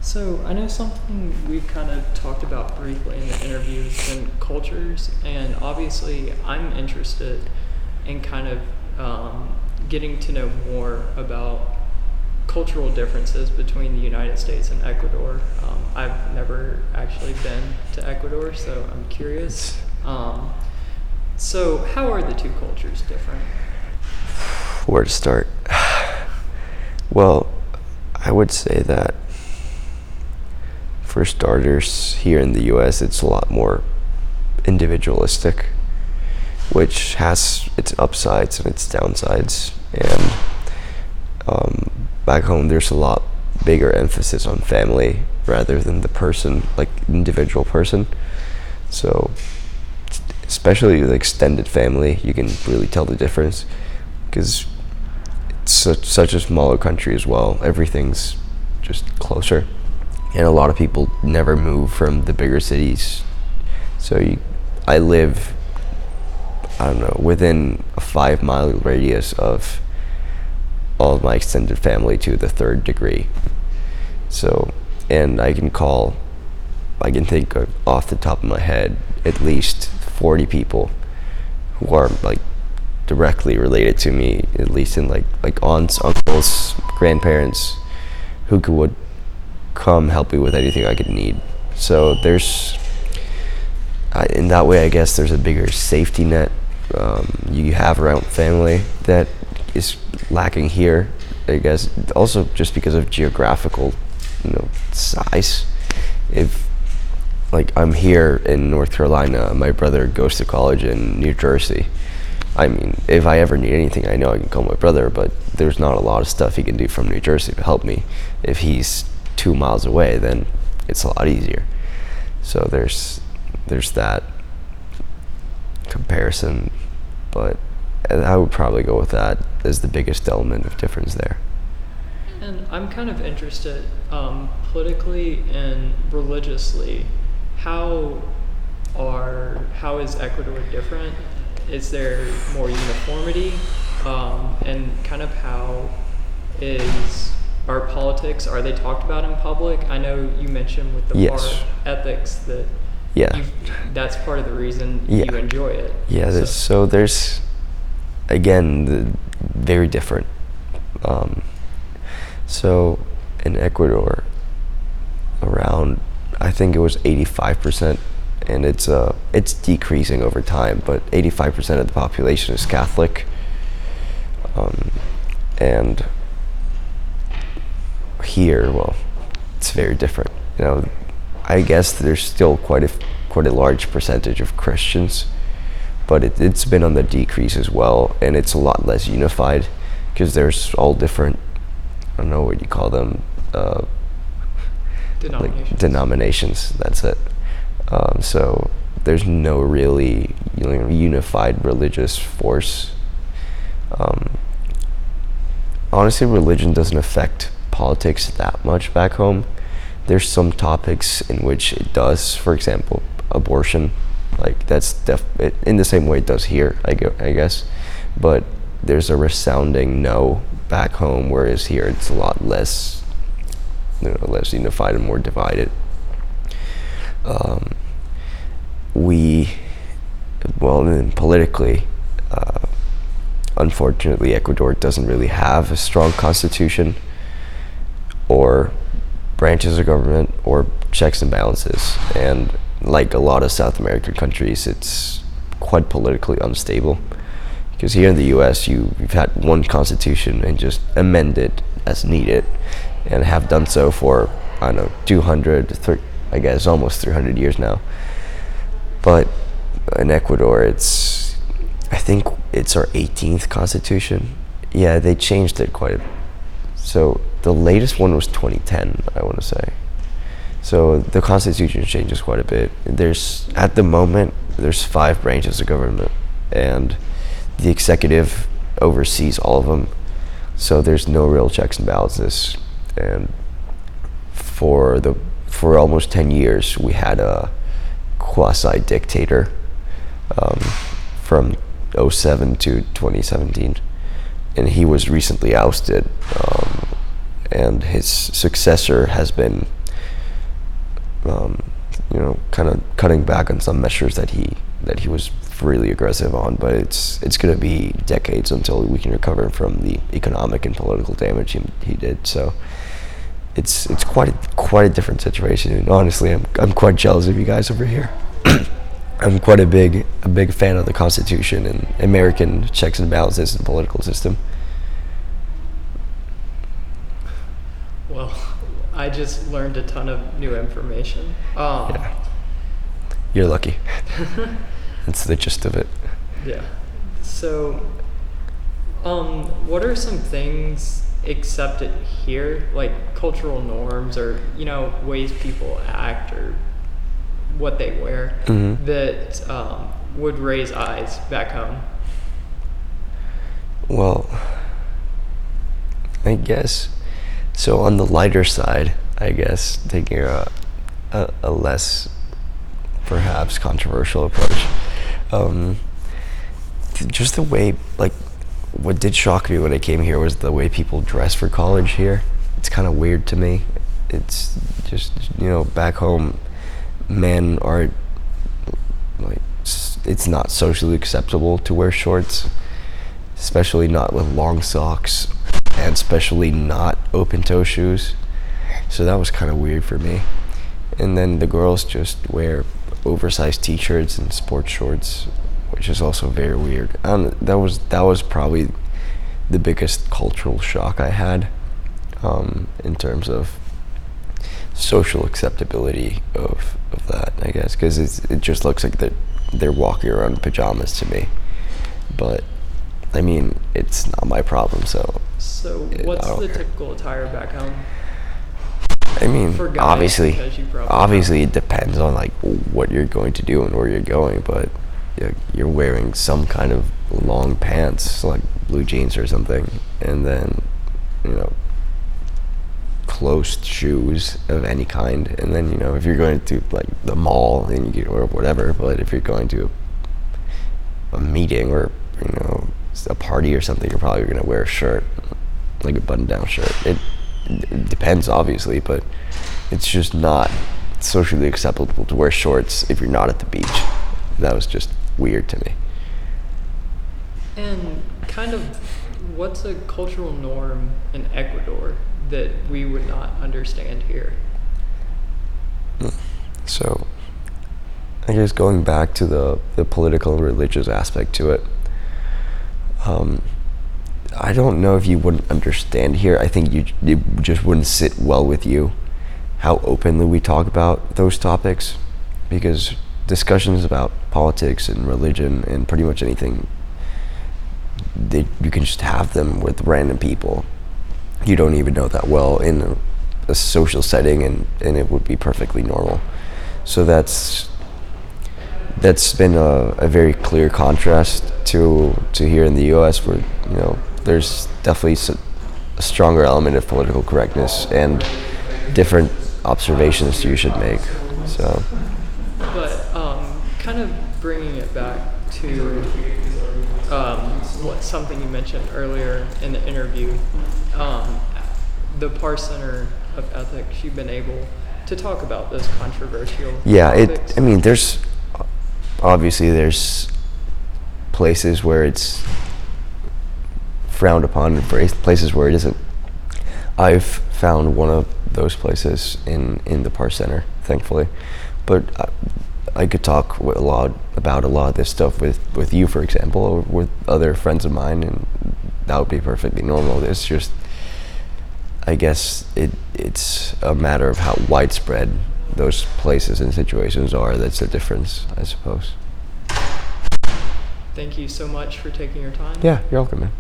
So I know something we've kind of talked about briefly in the interview has been cultures, and obviously I'm interested in kind of getting to know more about cultural differences between the United States and Ecuador. I've never actually been to Ecuador, so I'm curious. So how are the two cultures different? Where to start? Well, I would say that for starters, here in the US, it's a lot more individualistic, which has its upsides and its downsides. And back home, there's a lot bigger emphasis on family rather than the person, like individual person. So, especially the extended family, you can really tell the difference because it's such a smaller country as well. Everything's just closer. And a lot of people never move from the bigger cities. So I live, I don't know, within a 5-mile radius of all of my extended family to the third degree. So, and I can think of, off the top of my head, at least 40 people who are like directly related to me, at least in like aunts, uncles, grandparents, who would come help me with anything I could need. So in that way, I guess there's a bigger safety net you have around family that is lacking here. I guess also just because of geographical, size. If like I'm here in North Carolina, my brother goes to college in New Jersey. I mean, if I ever need anything, I know I can call my brother, but there's not a lot of stuff he can do from New Jersey to help me. If he's 2 miles away, then it's a lot easier. So there's that comparison, but I would probably go with that as the biggest element of difference there. And I'm kind of interested politically and religiously. How is Ecuador different? Is there more uniformity? And kind of how is our politics? Are they talked about in public? I know you mentioned with the Yes. bar ethics that that's part of the reason you enjoy it. Yeah, so there's, again, very different. So in Ecuador, around, I think it was 85%, and it's decreasing over time, but 85% of the population is Catholic. And here, well, it's very different. I guess there's still quite a large percentage of Christians, but it's been on the decrease as well, and it's a lot less unified because there's all different, I don't know what you call them, denominations. That's it. So there's no really unified religious force. Honestly, religion doesn't affect politics that much back home. There's some topics in which it does. For example, abortion, like that's in the same way it does here, I guess. But there's a resounding no back home, whereas here it's a lot less, less unified and more divided. And politically, unfortunately, Ecuador doesn't really have a strong constitution or branches of government or checks and balances. And like a lot of South American countries, it's quite politically unstable. Because here in the US, you've had one constitution and just amend it as needed, and have done so for, I don't know, I guess almost 300 years now. But in Ecuador, I think it's our 18th constitution. Yeah, they changed it quite a bit. So the latest one was 2010, I want to say. So the constitution changes quite a bit. At the moment, there's 5 branches of government, and the executive oversees all of them. So there's no real checks and balances. And for almost 10 years, we had a quasi-dictator from 2007 to 2017, and he was recently ousted, and his successor has been kind of cutting back on some measures that he was really aggressive on, but it's going to be decades until we can recover from the economic and political damage he did. So it's quite a different situation. And honestly, I'm quite jealous of you guys over here. I'm quite a big fan of the Constitution and American checks and balances and political system. Well, I just learned a ton of new information. Yeah. You're lucky. That's the gist of it. Yeah. So, what are some things accepted here, like cultural norms or, ways people act or what they wear, that would raise eyes back home? Well, I guess, so on the lighter side, I guess, taking a less perhaps controversial approach, just the way, like, what did shock me when I came here was the way people dress for college here. It's kind of weird to me. It's just, back home, men are, like, it's not socially acceptable to wear shorts, especially not with long socks, and especially not open-toe shoes. So that was kind of weird for me. And then the girls just wear oversized t-shirts and sports shorts, which is also very weird. That was probably the biggest cultural shock I had, in terms of social acceptability of that, I guess, because it just looks like they're walking around in pajamas to me. But I mean, it's not my problem. So what's the typical attire back home? I mean, For guys, obviously it depends on like what you're going to do and where you're going, but you're wearing some kind of long pants, like blue jeans or something, and then closed shoes of any kind, and then if you're going to like the mall and or whatever, but if you're going to a meeting or a party or something, you're probably going to wear a shirt, like a button-down shirt. It depends, obviously, but it's just not socially acceptable to wear shorts if you're not at the beach. That was just weird to me. And kind of, what's a cultural norm in Ecuador that we would not understand here? So, I guess going back to the political and religious aspect to it, I don't know if you wouldn't understand here. I think it just wouldn't sit well with you how openly we talk about those topics, because discussions about politics and religion and pretty much anything, you can just have them with random people you don't even know that well in a social setting, and it would be perfectly normal. So that's been a very clear contrast to here in the U.S., where there's definitely a stronger element of political correctness and different observations you should make. So, but kind of bringing it back to something you mentioned earlier in the interview, the Parr Center of Ethics, you've been able to talk about those controversial topics. There's obviously places where it's frowned upon and places where it isn't. I've found one of those places in the Parr Center, thankfully, but I could talk about a lot of this stuff with you, for example, or with other friends of mine, and that would be perfectly normal. It's just, I guess it's a matter of how widespread those places and situations are. That's the difference, I suppose. Thank you so much for taking your time. Yeah, you're welcome, man.